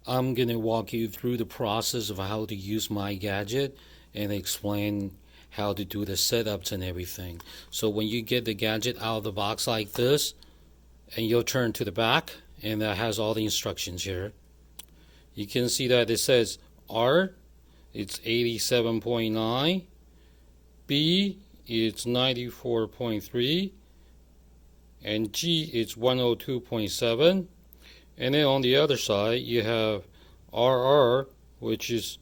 I'm going to walk you through the process of how to use my gadget and explain how to do the setups and everything. So when you get the gadget out of the box like this, and you'll turn to the back, and that has all the instructions here. You can see that it says R, it's 87.9, B, it's 94.3, and G, it's 102.7. And then on the other side, you have RR, which is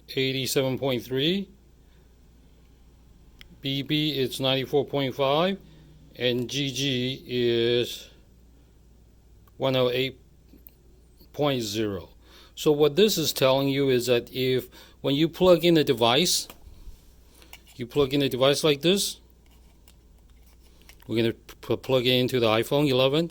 87.3, BB, it's 94.5, and GG is 108.0. So what this is telling you is that if when you plug in a device, you plug in a device like this, we're going to plug it into the iPhone 11.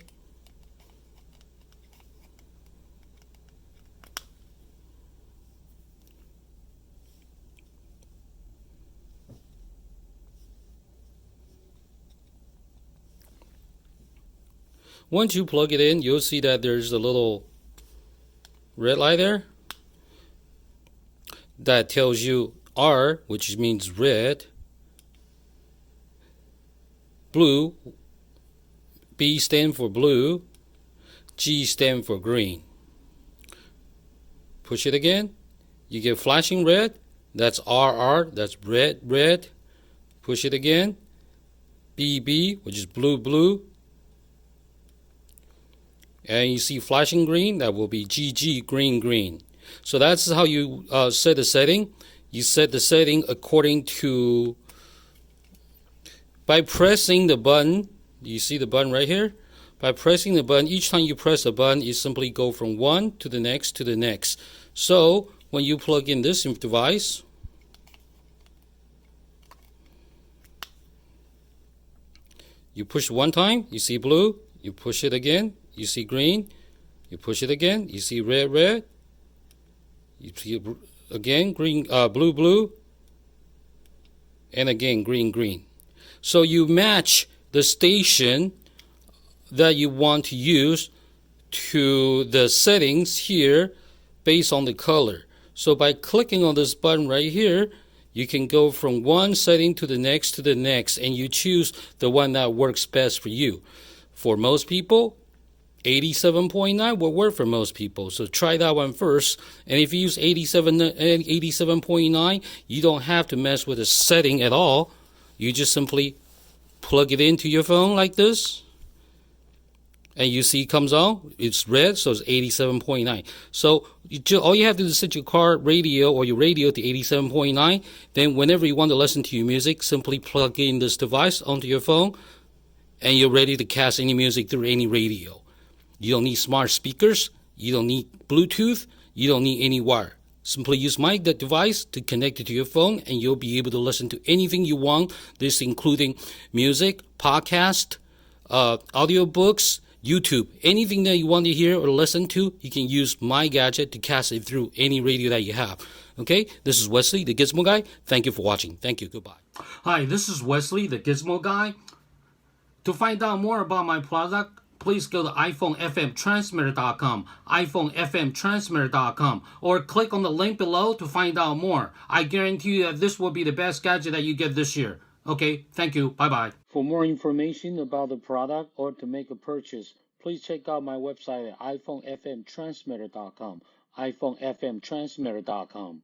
Once you plug it in, you'll see that there's a little red light there that tells you R, which means red, blue, B stand for blue, G stand for green. Push it again, you get flashing red, that's RR, that's red, red. Push it again, BB, which is blue, blue. And you see flashing green, that will be GG, green, green. So that's how you set the setting. You set the setting according to, by pressing the button. You see the button right here? By pressing the button, each time you press a button, you simply go from one to the next to the next. So when you plug in this device, you push one time, you see blue, you push it again, you see green, you push it again, you see red, red, you see again green, blue, blue, and again green, green. So you match the station that you want to use to the settings here based on the color. So by clicking on this button right here, you can go from one setting to the next, and you choose the one that works best for you. For most people, 87.9 will work for most people. So try that one first. And if you use 87.9, you don't have to mess with the setting at all. You just simply plug it into your phone like this. And you see it comes on, it's red, so it's 87.9. So all you have to do is set your car radio or your radio to 87.9. Then whenever you want to listen to your music, simply plug in this device onto your phone, and you're ready to cast any music through any radio. You don't need smart speakers, you don't need Bluetooth, you don't need any wire. Simply use my device to connect it to your phone, and you'll be able to listen to anything you want, this including music, podcast, audiobooks, YouTube. Anything that you want to hear or listen to, you can use my gadget to cast it through any radio that you have. Okay, this is Wesley, the Gizmo guy. Thank you for watching. Thank you. Goodbye. Hi, this is Wesley, the Gizmo guy. To find out more about my product, please go to iPhonefmtransmitter.com, iPhonefmtransmitter.com, or click on the link below to find out more. I guarantee you that this will be the best gadget that you get this year. Okay, thank you. Bye-bye. For more information about the product or to make a purchase, please check out my website at iPhonefmtransmitter.com, iPhonefmtransmitter.com.